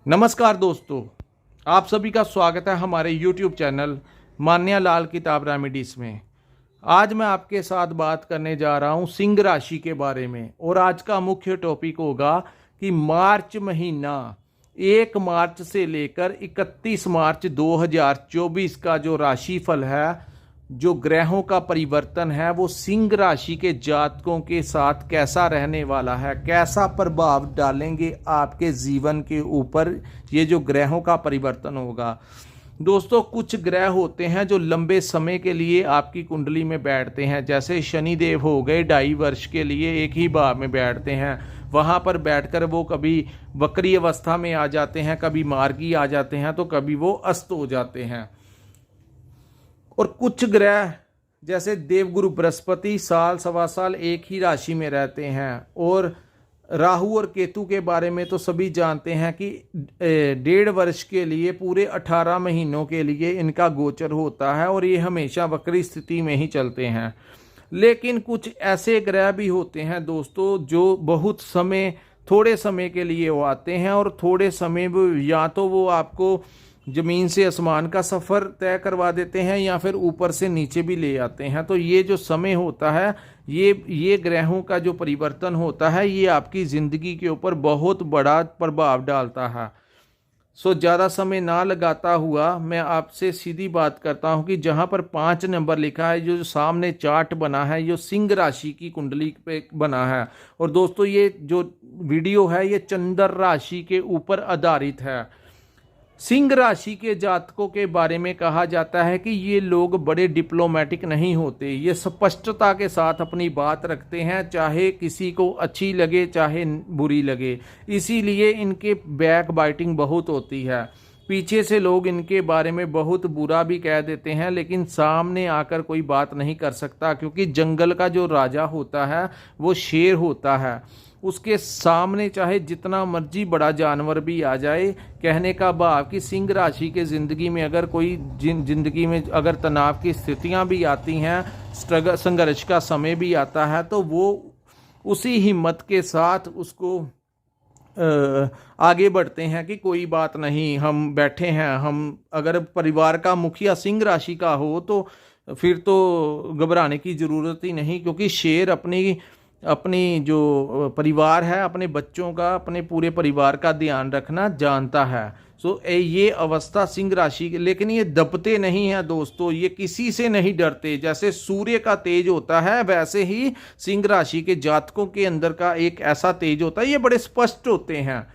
नमस्कार दोस्तों, आप सभी का स्वागत है हमारे YouTube चैनल मान्या लाल किताब रेमेडीज में। आज मैं आपके साथ बात करने जा रहा हूं सिंह राशि के बारे में और आज का मुख्य टॉपिक होगा कि मार्च महीना 1 मार्च से लेकर 31 मार्च 2024 का जो राशिफल है, जो ग्रहों का परिवर्तन है, वो सिंह राशि के जातकों के साथ कैसा रहने वाला है, कैसा प्रभाव डालेंगे आपके जीवन के ऊपर ये जो ग्रहों का परिवर्तन होगा। दोस्तों, कुछ ग्रह होते हैं जो लंबे समय के लिए आपकी कुंडली में बैठते हैं, जैसे शनिदेव हो गए, 2.5 वर्ष के लिए एक ही भाव में बैठते हैं। वहाँ पर बैठकर वो कभी वक्री अवस्था में आ जाते हैं, कभी मार्गी आ जाते हैं, तो कभी वो अस्त हो जाते हैं। और कुछ ग्रह जैसे देवगुरु बृहस्पति साल सवा साल एक ही राशि में रहते हैं। और राहु और केतु के बारे में तो सभी जानते हैं कि 1.5 वर्ष के लिए पूरे 18 महीनों के लिए इनका गोचर होता है और ये हमेशा वक्री स्थिति में ही चलते हैं। लेकिन कुछ ऐसे ग्रह भी होते हैं दोस्तों, जो बहुत समय, थोड़े समय के लिए वो आते हैं और थोड़े समय या तो वो आपको जमीन से आसमान का सफ़र तय देते हैं या फिर ऊपर से नीचे भी ले आते हैं। तो ये जो समय होता है, ये ग्रहों का जो परिवर्तन होता है, ये आपकी ज़िंदगी के ऊपर बहुत बड़ा प्रभाव डालता है। सो ज़्यादा समय ना लगाता हुआ मैं आपसे सीधी बात करता हूँ कि जहाँ पर 5 नंबर लिखा है, जो सामने चार्ट बना है, जो सिंह राशि की कुंडली पे बना है। और दोस्तों, ये जो वीडियो है ये चंद्र राशि के ऊपर आधारित है। सिंह राशि के जातकों के बारे में कहा जाता है कि ये लोग बड़े डिप्लोमेटिक नहीं होते, ये स्पष्टता के साथ अपनी बात रखते हैं, चाहे किसी को अच्छी लगे चाहे बुरी लगे। इसीलिए इनके बैक बाइटिंग बहुत होती है। पीछे से लोग इनके बारे में बहुत बुरा भी कह देते हैं, लेकिन सामने आकर कोई बात नहीं कर सकता, क्योंकि जंगल का जो राजा होता है वो शेर होता है। उसके सामने चाहे जितना मर्जी बड़ा जानवर भी आ जाए। कहने का भाव कि सिंह राशि के ज़िंदगी में अगर कोई ज़िंदगी में अगर तनाव की स्थितियां भी आती हैं, संघर्ष का समय भी आता है, तो वो उसी हिम्मत के साथ उसको आगे बढ़ते हैं कि कोई बात नहीं, हम बैठे हैं। हम अगर परिवार का मुखिया सिंह राशि का हो तो फिर तो घबराने की ज़रूरत ही नहीं, क्योंकि शेर अपनी जो परिवार है, अपने बच्चों का, अपने पूरे परिवार का ध्यान रखना जानता है। ये अवस्था सिंह राशि के, लेकिन ये दबते नहीं हैं दोस्तों, ये किसी से नहीं डरते। जैसे सूर्य का तेज होता है, वैसे ही सिंह राशि के जातकों के अंदर का एक ऐसा तेज होता है, ये बड़े स्पष्ट होते हैं।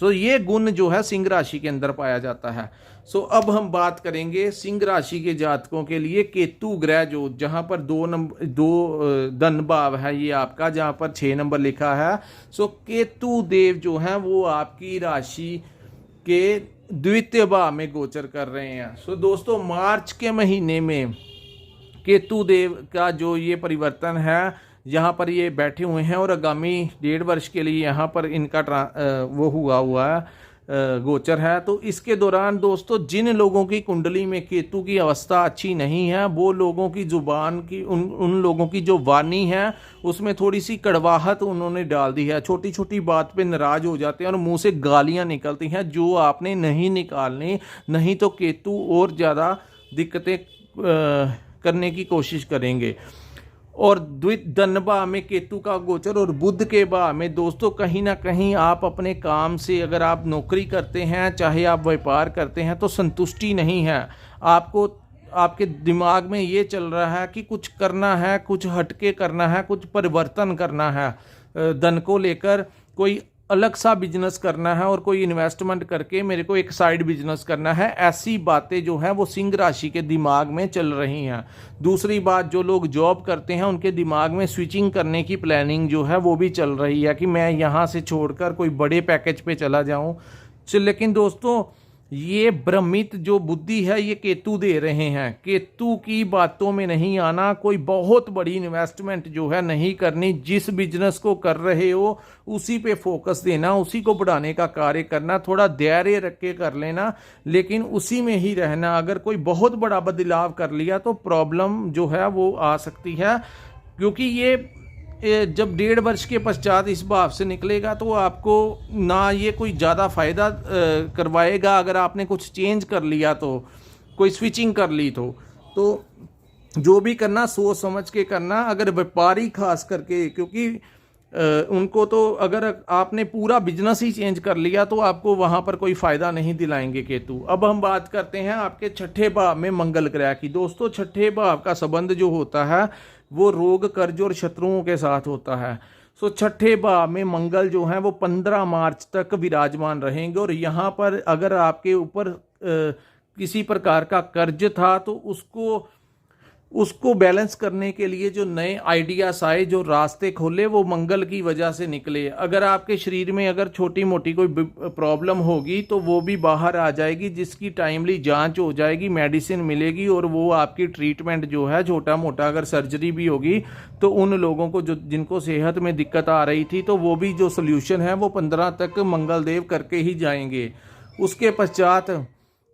ये गुण जो है सिंह राशि के अंदर पाया जाता है। अब हम बात करेंगे सिंह राशि के जातकों के लिए केतु ग्रह, जो जहां पर 2 धन भाव है ये आपका, जहां पर 6 नंबर लिखा है। केतु देव जो है वो आपकी राशि के द्वितीय भाव में गोचर कर रहे हैं। दोस्तों, मार्च के महीने में केतु देव का जो ये परिवर्तन है, यहाँ पर ये बैठे हुए हैं और आगामी 1.5 वर्ष के लिए यहाँ पर इनका वो हुआ है, गोचर है। तो इसके दौरान दोस्तों, जिन लोगों की कुंडली में केतु की अवस्था अच्छी नहीं है, वो लोगों की जुबान की, उन लोगों की जो वाणी है उसमें थोड़ी सी कड़वाहट उन्होंने डाल दी है। छोटी छोटी बात पे नाराज हो जाते हैं और मुंह से गालियां निकलती हैं, जो आपने नहीं निकालनी, नहीं तो केतु और ज़्यादा दिक्कतें करने की कोशिश करेंगे। और धन भाव में केतु का गोचर और बुध के भाव में दोस्तों, कहीं ना कहीं आप अपने काम से, अगर आप नौकरी करते हैं, चाहे आप व्यापार करते हैं, तो संतुष्टि नहीं है आपको। आपके दिमाग में ये चल रहा है कि कुछ करना है, कुछ हटके करना है, कुछ परिवर्तन करना है, धन को लेकर कोई अलग सा बिजनेस करना है और कोई इन्वेस्टमेंट करके मेरे को एक साइड बिजनेस करना है। ऐसी बातें जो हैं वो सिंह राशि के दिमाग में चल रही हैं। दूसरी बात, जो लोग जॉब करते हैं उनके दिमाग में स्विचिंग करने की प्लानिंग जो है वो भी चल रही है कि मैं यहाँ से छोड़कर कोई बड़े पैकेज पे चला जाऊँ। लेकिन दोस्तों, ये भ्रमित जो बुद्धि है ये केतु दे रहे हैं। केतु की बातों में नहीं आना, कोई बहुत बड़ी इन्वेस्टमेंट जो है नहीं करनी। जिस बिजनेस को कर रहे हो उसी पे फोकस देना, उसी को बढ़ाने का कार्य करना, थोड़ा धैर्य रख के कर लेना, लेकिन उसी में ही रहना। अगर कोई बहुत बड़ा बदलाव कर लिया तो प्रॉब्लम जो है वो आ सकती है, क्योंकि ये जब 1.5 वर्ष के पश्चात इस भाव से निकलेगा तो आपको ना ये कोई ज़्यादा फ़ायदा करवाएगा। अगर आपने कुछ चेंज कर लिया तो, कोई स्विचिंग कर ली तो जो भी करना सोच समझ के करना। अगर व्यापारी खास करके, क्योंकि उनको तो अगर आपने पूरा बिजनेस ही चेंज कर लिया तो आपको वहाँ पर कोई फ़ायदा नहीं दिलाएंगे केतु। अब हम बात करते हैं आपके छठे भाव में मंगल ग्रह की। दोस्तों, छठे भाव का संबंध जो होता है वो रोग, कर्ज और शत्रुओं के साथ होता है। सो छठे भाव में मंगल जो है वो 15 मार्च तक विराजमान रहेंगे। और यहाँ पर अगर आपके ऊपर किसी प्रकार का कर्ज था तो उसको बैलेंस करने के लिए जो नए आइडियाज आए, जो रास्ते खोले, वो मंगल की वजह से निकले। अगर आपके शरीर में अगर छोटी मोटी कोई प्रॉब्लम होगी तो वो भी बाहर आ जाएगी, जिसकी टाइमली जांच हो जाएगी, मेडिसिन मिलेगी और वो आपकी ट्रीटमेंट जो है, छोटा मोटा अगर सर्जरी भी होगी तो उन लोगों को जिनको सेहत में दिक्कत आ रही थी तो वो भी जो सोल्यूशन है वो 15 तक मंगल देव करके ही जाएंगे। उसके पश्चात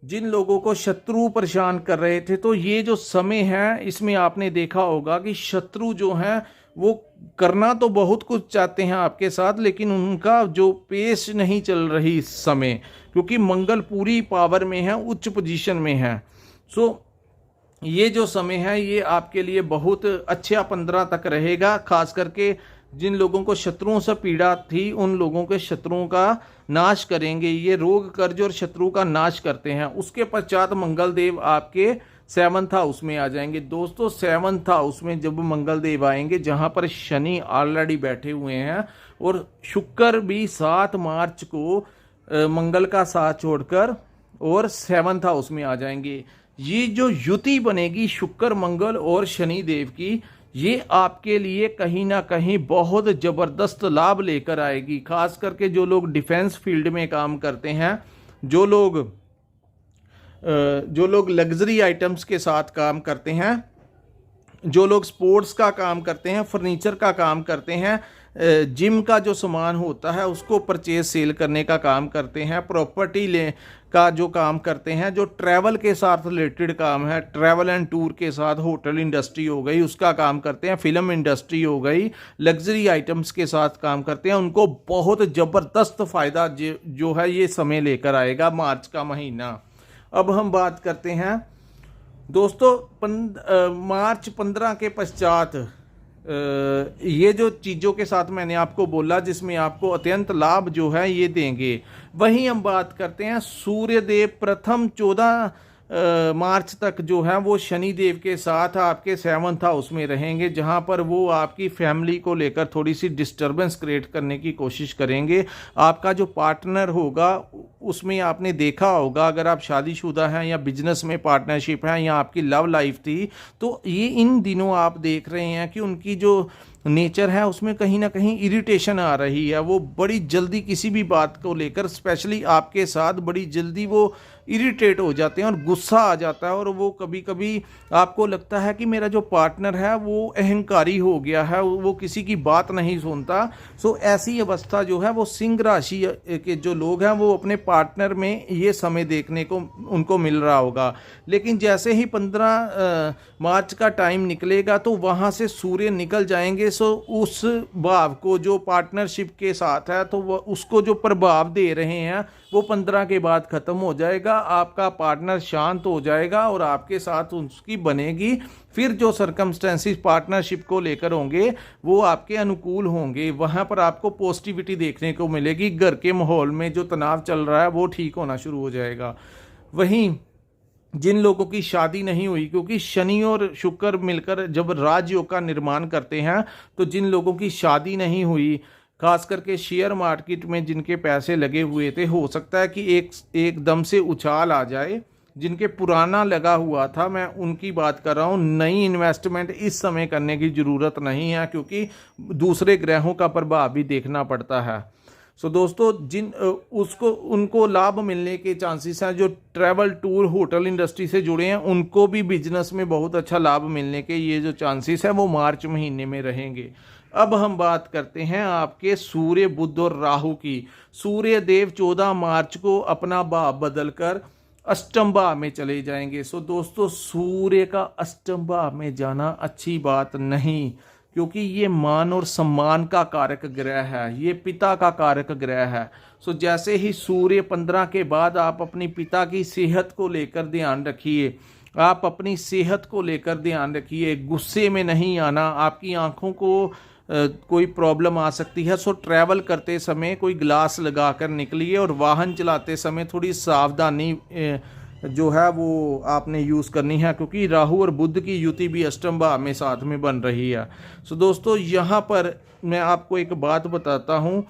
जिन लोगों को शत्रु परेशान कर रहे थे, तो ये जो समय है इसमें आपने देखा होगा कि शत्रु जो हैं वो करना तो बहुत कुछ चाहते हैं आपके साथ, लेकिन उनका जो पेश नहीं चल रही इस समय, क्योंकि मंगल पूरी पावर में है, उच्च पोजीशन में है। सो ये जो समय है ये आपके लिए बहुत अच्छा 15 तक रहेगा। खास करके जिन लोगों को शत्रुओं से पीड़ा थी उन लोगों के शत्रुओं का नाश करेंगे। ये रोग, कर्ज और शत्रु का नाश करते हैं। उसके पश्चात मंगल देव आपके 7th हाउस में आ जाएंगे। दोस्तों, 7th हाउस में जब मंगल देव आएंगे, जहां पर शनि ऑलरेडी बैठे हुए हैं और शुक्र भी 7 मार्च को मंगल का साथ छोड़कर और 7th हाउस में आ जाएंगे। ये जो युति बनेगी शुक्र, मंगल और शनि देव की, ये आपके लिए कहीं ना कहीं बहुत ज़बरदस्त लाभ लेकर आएगी। खास करके जो लोग डिफेंस फील्ड में काम करते हैं, जो लोग लग्जरी आइटम्स के साथ काम करते हैं, जो लोग स्पोर्ट्स का काम करते हैं, फर्नीचर का काम करते हैं, जिम का जो सामान होता है उसको परचेज सेल करने का काम करते हैं, प्रॉपर्टी ले का जो काम करते हैं, जो ट्रैवल के साथ रिलेटेड काम है, ट्रैवल एंड टूर के साथ, होटल इंडस्ट्री हो गई उसका काम करते हैं, फिल्म इंडस्ट्री हो गई, लग्जरी आइटम्स के साथ काम करते हैं, उनको बहुत ज़बरदस्त फ़ायदा जो है ये समय लेकर आएगा, मार्च का महीना। अब हम बात करते हैं दोस्तों मार्च 15 के पश्चात ये जो चीज़ों के साथ मैंने आपको बोला जिसमें आपको अत्यंत लाभ जो है ये देंगे। वहीं हम बात करते हैं सूर्यदेव प्रथम 14 मार्च तक जो है वो शनि देव के साथ आपके 7th हाउस में रहेंगे, जहां पर वो आपकी फैमिली को लेकर थोड़ी सी डिस्टर्बेंस क्रिएट करने की कोशिश करेंगे। आपका जो पार्टनर होगा उसमें आपने देखा होगा, अगर आप शादीशुदा हैं या बिजनेस में पार्टनरशिप है या आपकी लव लाइफ थी, तो ये इन दिनों आप देख रहे हैं कि उनकी जो नेचर है उसमें कहीं ना कहीं इरिटेशन आ रही है। वो बड़ी जल्दी किसी भी बात को लेकर, स्पेशली आपके साथ, बड़ी जल्दी वो इरिटेट हो जाते हैं और गुस्सा आ जाता है, और वो कभी कभी आपको लगता है कि मेरा जो पार्टनर है वो अहंकारी हो गया है, वो किसी की बात नहीं सुनता। सो ऐसी अवस्था जो है वो सिंह राशि के जो लोग हैं वो अपने पार्टनर में ये समय देखने को उनको मिल रहा होगा। लेकिन जैसे ही 15 मार्च का टाइम निकलेगा तो वहाँ से सूर्य निकल जाएंगे। सो उस भाव को जो पार्टनरशिप के साथ है तो वो उसको जो प्रभाव दे रहे हैं वो 15 के बाद ख़त्म हो जाएगा। आपका पार्टनर शांत हो जाएगा और आपके साथ उसकी बनेगी। फिर जो सर्कमस्टेंसेस पार्टनरशिप को लेकर होंगे वो आपके अनुकूल होंगे। वहाँ पर आपको पॉजिटिविटी देखने को मिलेगी। घर के माहौल में जो तनाव चल रहा है वो ठीक होना शुरू हो जाएगा। वहीं जिन लोगों की शादी नहीं हुई, क्योंकि शनि और शुक्र मिलकर जब राजयोग का निर्माण करते हैं, तो जिन लोगों की शादी नहीं हुई, खास करके शेयर मार्केट में जिनके पैसे लगे हुए थे, हो सकता है कि एकदम से उछाल आ जाए। जिनके पुराना लगा हुआ था, मैं उनकी बात कर रहा हूँ। नई इन्वेस्टमेंट इस समय करने की ज़रूरत नहीं है, क्योंकि दूसरे ग्रहों का प्रभाव भी देखना पड़ता है। सो दोस्तों, उनको लाभ मिलने के चांसेस हैं। जो ट्रैवल, टूर, होटल इंडस्ट्री से जुड़े हैं उनको भी बिजनेस में बहुत अच्छा लाभ मिलने के ये जो चांसेस हैं वो मार्च महीने में रहेंगे। अब हम बात करते हैं आपके सूर्य, बुध और राहु की। सूर्य देव 14 मार्च को अपना भाव बदलकर अष्टम भाव में चले जाएंगे। सो दोस्तों, सूर्य का अष्टम भाव में जाना अच्छी बात नहीं। क्योंकि ये मान और सम्मान का कारक ग्रह है, ये पिता का कारक ग्रह है। सो जैसे ही सूर्य 15 के बाद आप अपनी पिता की सेहत को लेकर ध्यान रखिए, आप अपनी सेहत को लेकर ध्यान रखिए, गुस्से में नहीं आना, आपकी आंखों को कोई प्रॉब्लम आ सकती है। सो ट्रैवल करते समय कोई ग्लास लगाकर निकलिए और वाहन चलाते समय थोड़ी सावधानी जो है वो आपने यूज़ करनी है, क्योंकि राहु और बुध की युति भी अष्टम भाव में साथ में बन रही है। सो दोस्तों, यहाँ पर मैं आपको एक बात बताता हूँ,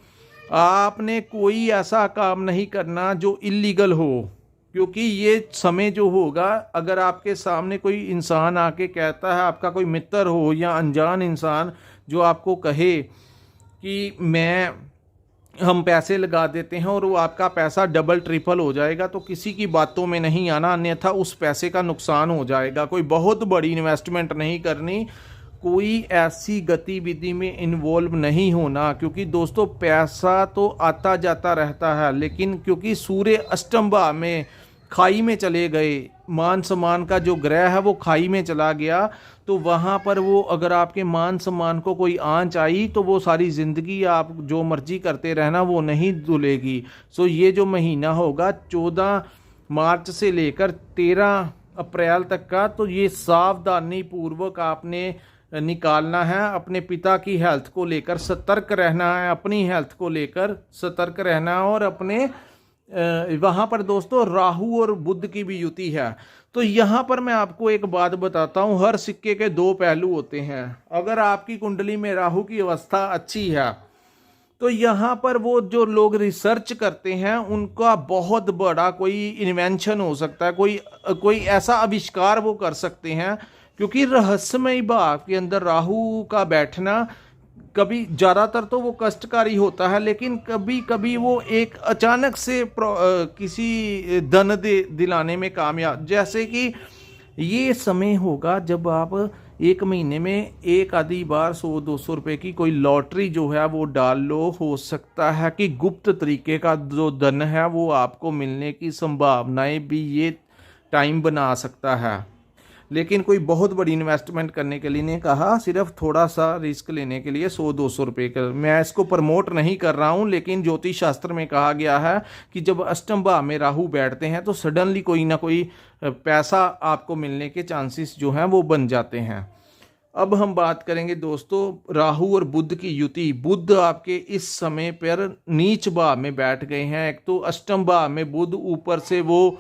आपने कोई ऐसा काम नहीं करना जो इलीगल हो, क्योंकि ये समय जो होगा, अगर आपके सामने कोई इंसान आके कहता है, आपका कोई मित्र हो या अनजान इंसान जो आपको कहे कि हम पैसे लगा देते हैं और वो आपका पैसा डबल ट्रिपल हो जाएगा, तो किसी की बातों में नहीं आना, अन्यथा उस पैसे का नुकसान हो जाएगा। कोई बहुत बड़ी इन्वेस्टमेंट नहीं करनी, कोई ऐसी गतिविधि में इन्वॉल्व नहीं होना, क्योंकि दोस्तों पैसा तो आता जाता रहता है, लेकिन क्योंकि सूर्य अष्टम भाव में खाई में चले गए, मान सम्मान का जो ग्रह है वो खाई में चला गया, तो वहाँ पर वो अगर आपके मान सम्मान को कोई आंच आई तो वो सारी ज़िंदगी आप जो मर्जी करते रहना वो नहीं धुलेगी। सो ये जो महीना होगा 14 मार्च से लेकर 13 अप्रैल तक का, तो ये सावधानी पूर्वक आपने निकालना है। अपने पिता की हेल्थ को लेकर सतर्क रहना है, अपनी हेल्थ को लेकर सतर्क रहना है। और अपने वहाँ पर दोस्तों राहु और बुध की भी युति है। तो यहाँ पर मैं आपको एक बात बताता हूँ, हर सिक्के के दो पहलू होते हैं। अगर आपकी कुंडली में राहु की अवस्था अच्छी है तो यहाँ पर वो जो लोग रिसर्च करते हैं उनका बहुत बड़ा कोई इन्वेंशन हो सकता है, कोई ऐसा आविष्कार वो कर सकते हैं, क्योंकि रहस्यमय भाव के अंदर राहु का बैठना कभी ज़्यादातर तो वो कष्टकारी होता है, लेकिन कभी कभी वो एक अचानक से किसी धन दिलाने में कामयाब। जैसे कि ये समय होगा जब आप एक महीने में एक आधी बार 100-200 रुपए की कोई लॉटरी जो है वो डाल लो। हो सकता है कि गुप्त तरीके का जो धन है वो आपको मिलने की संभावनाएं भी ये टाइम बना सकता है, लेकिन कोई बहुत बड़ी इन्वेस्टमेंट करने के लिए नहीं कहा, सिर्फ थोड़ा सा रिस्क लेने के लिए 100-200 रुपये का। मैं इसको प्रमोट नहीं कर रहा हूँ, लेकिन ज्योतिष शास्त्र में कहा गया है कि जब अष्टम भाव में राहु बैठते हैं तो सडनली कोई ना कोई पैसा आपको मिलने के चांसेस जो हैं वो बन जाते हैं। अब हम बात करेंगे दोस्तों राहु और बुध की युति। बुध आपके इस समय पर नीच भाव में बैठ गए हैं। एक तो अष्टम भाव में बुध, ऊपर से वो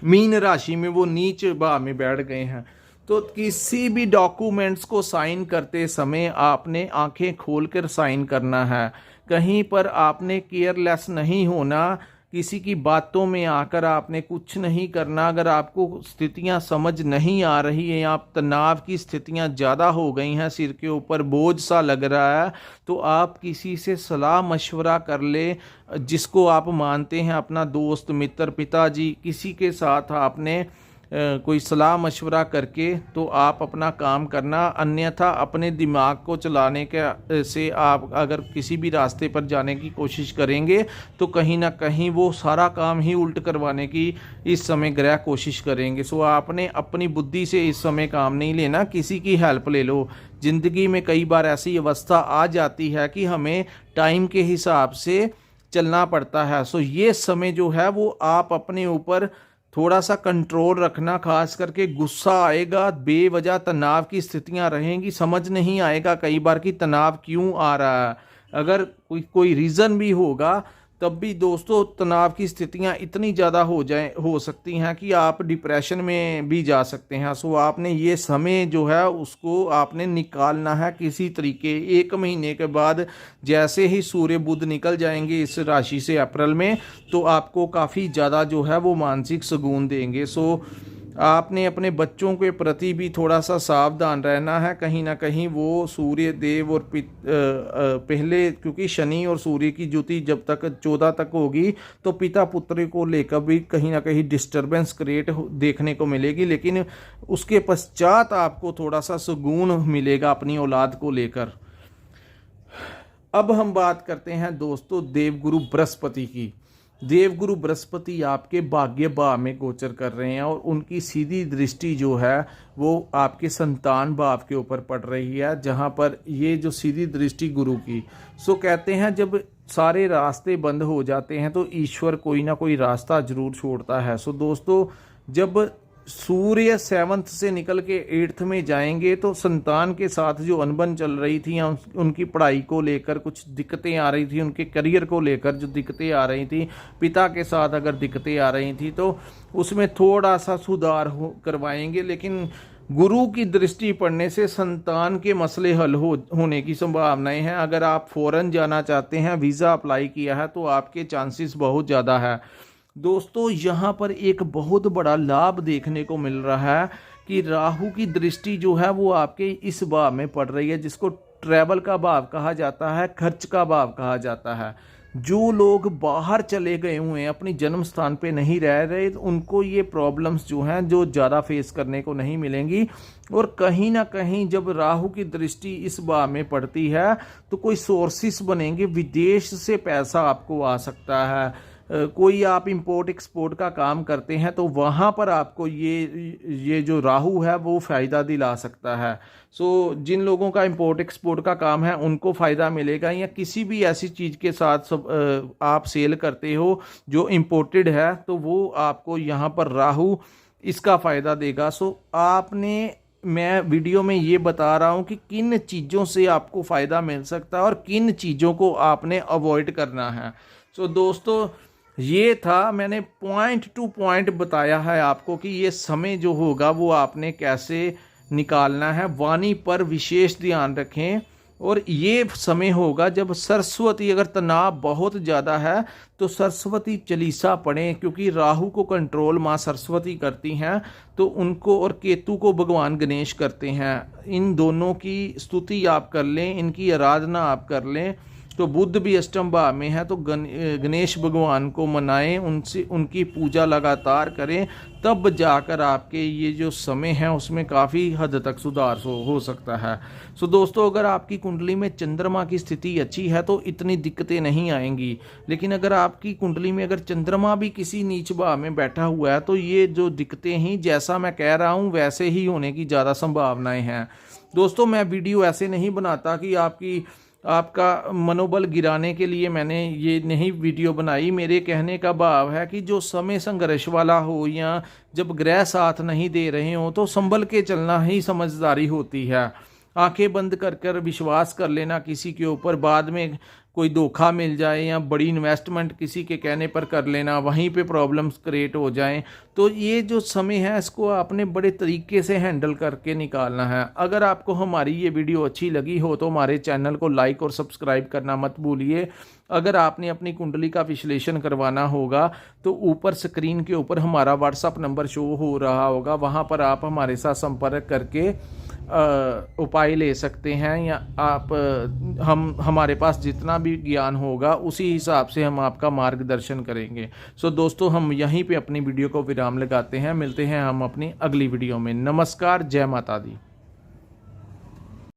मीन राशि में वो नीच भाव में बैठ गए हैं। तो किसी भी डॉक्यूमेंट्स को साइन करते समय आपने आंखें खोलकर साइन करना है। कहीं पर आपने केयरलेस नहीं होना, किसी की बातों में आकर आपने कुछ नहीं करना। अगर आपको स्थितियां समझ नहीं आ रही हैं, आप तनाव की स्थितियां ज़्यादा हो गई हैं, सिर के ऊपर बोझ सा लग रहा है, तो आप किसी से सलाह मशवरा कर ले, जिसको आप मानते हैं अपना दोस्त, मित्र, पिताजी, किसी के साथ आपने कोई सलाह मशवरा करके तो आप अपना काम करना। अन्यथा अपने दिमाग को चलाने के से आप अगर किसी भी रास्ते पर जाने की कोशिश करेंगे तो कहीं ना कहीं वो सारा काम ही उल्ट करवाने की इस समय ग्रह कोशिश करेंगे। सो आपने अपनी बुद्धि से इस समय काम नहीं लेना, किसी की हेल्प ले लो। ज़िंदगी में कई बार ऐसी अवस्था आ जाती है कि हमें टाइम के हिसाब से चलना पड़ता है। सो ये समय जो है वो आप अपने ऊपर थोड़ा सा कंट्रोल रखना, खास करके गुस्सा आएगा, बेवजह तनाव की स्थितियां रहेंगी, समझ नहीं आएगा कई बार कि तनाव क्यों आ रहा है। अगर कोई रीज़न भी होगा तब भी दोस्तों तनाव की स्थितियां इतनी ज़्यादा हो सकती हैं कि आप डिप्रेशन में भी जा सकते हैं। सो आपने ये समय जो है उसको आपने निकालना है किसी तरीके। एक महीने के बाद जैसे ही सूर्य बुध निकल जाएंगे इस राशि से अप्रैल में, तो आपको काफ़ी ज़्यादा जो है वो मानसिक सुकून देंगे। सो आपने अपने बच्चों के प्रति भी थोड़ा सा सावधान रहना है। कहीं ना कहीं वो सूर्य देव और पहले, क्योंकि शनि और सूर्य की युति जब तक 14 तक होगी तो पिता पुत्र को लेकर भी कहीं ना कहीं डिस्टर्बेंस क्रिएट देखने को मिलेगी, लेकिन उसके पश्चात आपको थोड़ा सा सुकून मिलेगा अपनी औलाद को लेकर। अब हम बात करते हैं दोस्तों देवगुरु बृहस्पति की। देवगुरु बृहस्पति आपके भाग्य भाव में गोचर कर रहे हैं और उनकी सीधी दृष्टि जो है वो आपके संतान भाव के ऊपर पड़ रही है, जहां पर ये जो सीधी दृष्टि गुरु की, सो कहते हैं जब सारे रास्ते बंद हो जाते हैं तो ईश्वर कोई ना कोई रास्ता जरूर छोड़ता है। सो दोस्तों, जब सूर्य 7th से निकल के 8th में जाएंगे तो संतान के साथ जो अनबन चल रही थी या उनकी पढ़ाई को लेकर कुछ दिक्कतें आ रही थी, उनके करियर को लेकर जो दिक्कतें आ रही थी, पिता के साथ अगर दिक्कतें आ रही थी तो उसमें थोड़ा सा सुधार करवाएंगे। लेकिन गुरु की दृष्टि पड़ने से संतान के मसले हल होने की संभावनाएं हैं। अगर आप फॉरेन जाना चाहते हैं, वीज़ा अप्लाई किया है, तो आपके चांसेस बहुत ज़्यादा है। दोस्तों, यहाँ पर एक बहुत बड़ा लाभ देखने को मिल रहा है कि राहु की दृष्टि जो है वो आपके इस भाव में पड़ रही है, जिसको ट्रैवल का भाव कहा जाता है, खर्च का भाव कहा जाता है। जो लोग बाहर चले गए हुए हैं, अपनी जन्म स्थान पे नहीं रह रहे, तो उनको ये प्रॉब्लम्स जो हैं जो ज़्यादा फेस करने को नहीं मिलेंगी। और कहीं ना कहीं जब राहु की दृष्टि इस भाव में पड़ती है तो कोई सोर्सेस बनेंगे, विदेश से पैसा आपको आ सकता है। कोई आप इंपोर्ट एक्सपोर्ट का काम करते हैं तो वहाँ पर आपको ये जो राहु है वो फ़ायदा दिला सकता है। सो जिन लोगों का इंपोर्ट एक्सपोर्ट का काम है उनको फ़ायदा मिलेगा, या किसी भी ऐसी चीज़ के साथ आप सेल करते हो जो इंपोर्टेड है तो वो आपको यहाँ पर राहु इसका फ़ायदा देगा। सो मैं वीडियो में ये बता रहा हूँ कि किन चीज़ों से आपको फ़ायदा मिल सकता है और किन चीज़ों को आपने अवॉइड करना है। सो दोस्तों, ये था, मैंने पॉइंट टू पॉइंट बताया है आपको कि ये समय जो होगा वो आपने कैसे निकालना है। वाणी पर विशेष ध्यान रखें। और ये समय होगा जब सरस्वती, अगर तनाव बहुत ज़्यादा है तो सरस्वती चालीसा पढ़ें, क्योंकि राहु को कंट्रोल माँ सरस्वती करती हैं, तो उनको, और केतु को भगवान गणेश करते हैं। इन दोनों की स्तुति आप कर लें, इनकी आराधना आप कर लें। तो बुध भी अष्टम भाव में है तो गणेश भगवान को मनाएं, उनकी पूजा लगातार करें, तब जाकर आपके ये जो समय है उसमें काफ़ी हद तक सुधार हो सकता है। सो दोस्तों, अगर आपकी कुंडली में चंद्रमा की स्थिति अच्छी है तो इतनी दिक्कतें नहीं आएंगी। लेकिन अगर आपकी कुंडली में अगर चंद्रमा भी किसी नीच भाव में बैठा हुआ है तो ये जो दिक्कतें ही, जैसा मैं कह रहा हूँ वैसे ही होने की ज़्यादा संभावनाएं हैं। दोस्तों, मैं वीडियो ऐसे नहीं बनाता कि आपका मनोबल गिराने के लिए मैंने ये नहीं वीडियो बनाई। मेरे कहने का भाव है कि जो समय संघर्ष वाला हो या जब ग्रह साथ नहीं दे रहे हो तो संभल के चलना ही समझदारी होती है। आंखें बंद कर विश्वास कर लेना किसी के ऊपर, बाद में कोई धोखा मिल जाए या बड़ी इन्वेस्टमेंट किसी के कहने पर कर लेना, वहीं पे प्रॉब्लम्स क्रिएट हो जाएं, तो ये जो समय है इसको आपने बड़े तरीके से हैंडल करके निकालना है। अगर आपको हमारी ये वीडियो अच्छी लगी हो तो हमारे चैनल को लाइक और सब्सक्राइब करना मत भूलिए। अगर आपने अपनी कुंडली का विश्लेषण करवाना होगा तो ऊपर स्क्रीन के ऊपर हमारा व्हाट्सअप नंबर शो हो रहा होगा, वहाँ पर आप हमारे साथ संपर्क करके उपाय ले सकते हैं, या हमारे पास जितना भी ज्ञान होगा उसी हिसाब से हम आपका मार्गदर्शन करेंगे। सो दोस्तों, हम यहीं पे अपनी वीडियो को विराम लगाते हैं। मिलते हैं हम अपनी अगली वीडियो में। नमस्कार, जय माता दी।